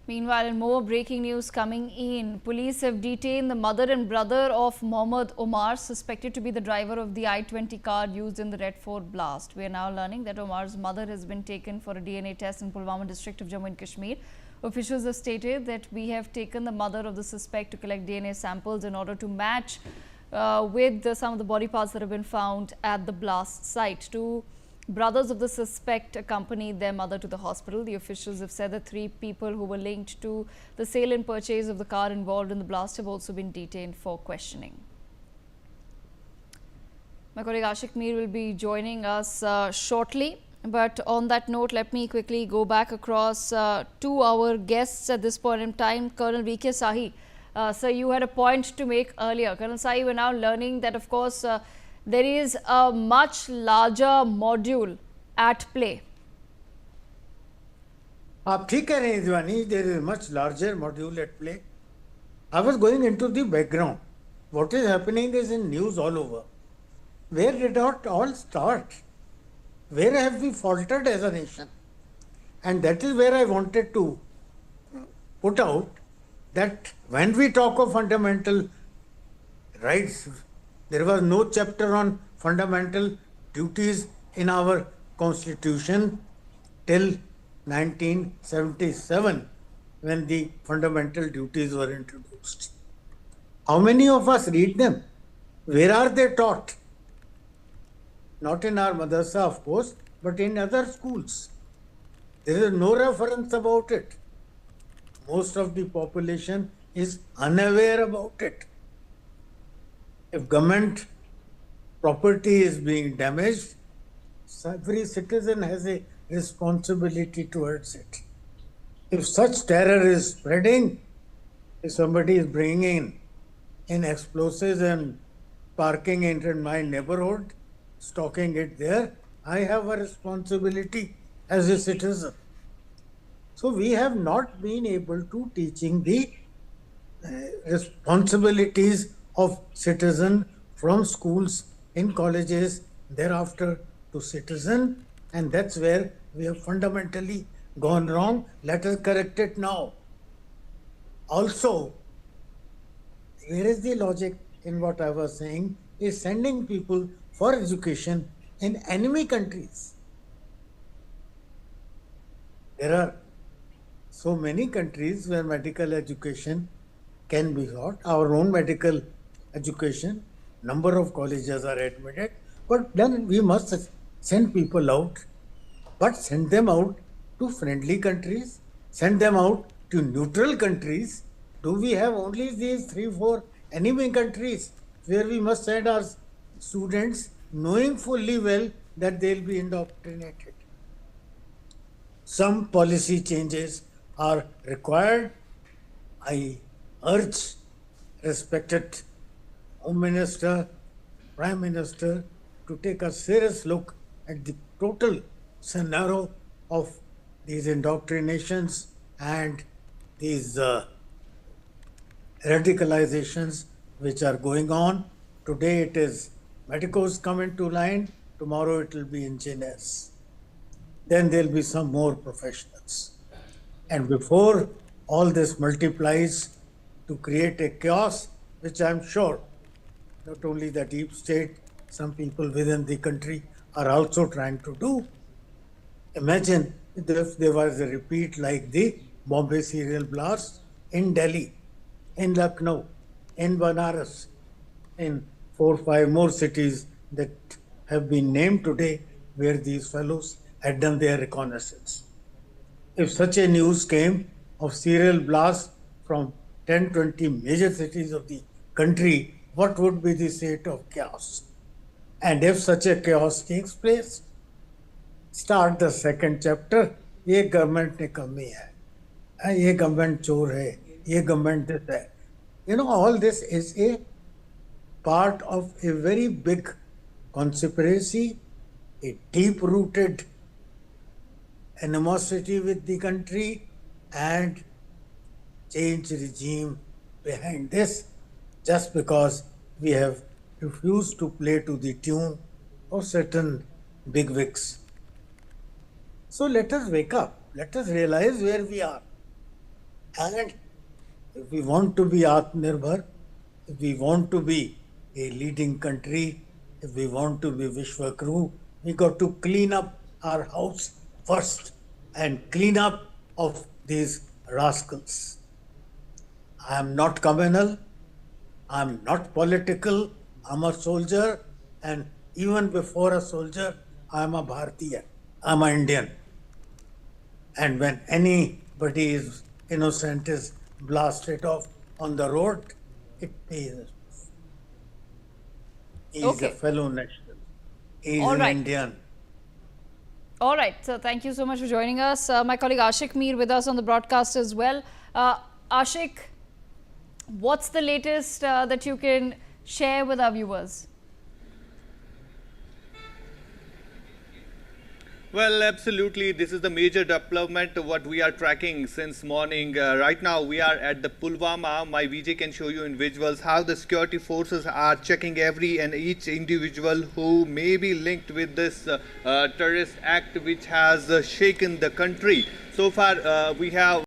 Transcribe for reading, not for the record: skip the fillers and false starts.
Meanwhile, more breaking news coming in. Police have detained the mother and brother of Mohammad Umar, suspected to be the driver of the I-20 car used in the Red Fort blast. We are now learning that Umar's mother has been taken for a DNA test in Pulwama district of Jammu Kashmir. Officials have stated that we have taken the mother of the suspect to collect DNA samples in order to match with some of the body parts that have been found at the blast site. Two brothers of the suspect accompanied their mother to the hospital. The officials have said that 3 people who were linked to the sale and purchase of the car involved in the blast have also been detained for questioning. My colleague Ashik Mir will be joining us shortly. But on that note, let me quickly go back across to our guests at this point in time. Colonel V.K. Sahi, sir, you had a point to make earlier. Colonel Sahi, we're now learning that, of course, there is a much larger module at play. आप ठीक कह रहे हैं दीवानी, there is a much larger module at play. I was going into the background. What is happening is in news all over. Where did it all start? Where have we faltered as a nation? And that is where I wanted to put out that when we talk of fundamental rights, there was no chapter on fundamental duties in our constitution till 1977 when the fundamental duties were introduced. How many of us read them? Where are they taught? Not in our madrasa, of course, but in other schools. There is no reference about it. Most of the population is unaware about it. If government property is being damaged, every citizen has a responsibility towards it. If such terror is spreading, if somebody is bringing in explosives and parking it in my neighborhood, stocking it there, I have a responsibility as a citizen. So we have not been able to teaching the responsibilities of citizen from schools, in colleges, thereafter to citizen, and that's where we have fundamentally gone wrong. Let us correct it now. Also, where is the logic in what I was saying is sending people for education in enemy countries. There are so many countries where medical education can be taught. Our own medical education, number of colleges are admitted, but then we must send people out, but send them out to friendly countries, send them out to neutral countries. Do we have only these 3-4 enemy countries where we must send our students knowing fully well that they will be indoctrinated? Some policy changes are required. I urge respected Home Minister, Prime Minister to take a serious look at the total scenario of these indoctrinations and these radicalizations which are going on. Today it is medicos come into line, tomorrow it will be engineers. Then there will be some more professionals. And before all this multiplies to create a chaos, which I am sure not only the deep state, some people within the country are also trying to do. Imagine if there was a repeat like the Bombay serial blast in Delhi, in Lucknow, in Banaras, in 4 or 5 more cities that have been named today where these fellows had done their reconnaissance. If such a news came of serial blasts from 10-20 major cities of the country, what would be the state of chaos? And if such a chaos takes place, start the second chapter. ये government ने कमी है, ये government चोर है, ये government this है. You know, all this is a part of a very big conspiracy, a deep-rooted animosity with the country and change regime behind this, just because we have refused to play to the tune of certain bigwigs. So let us wake up. Let us realize where we are. And if we want to be Atmanirbhar, if we want to be a leading country, if we want to be Vishwakru, we got to clean up our house first and clean up of these rascals. I am not communal, I am not political, I'm a soldier, and even before a soldier, I am a Bharatiya, I'm an Indian. And when anybody is innocent is blasted off on the road, it pays. He is a Okay. fellow national. He is All an right. Indian. All right. So thank you so much for joining us. My colleague Ashik Mir with us on the broadcast as well. Ashik, what's the latest that you can share with our viewers? Well, absolutely. This is the major development what we are tracking since morning. Right now, we are at the Pulwama. My VJ can show you in visuals how the security forces are checking every and each individual who may be linked with this terrorist act which has shaken the country. So far, we have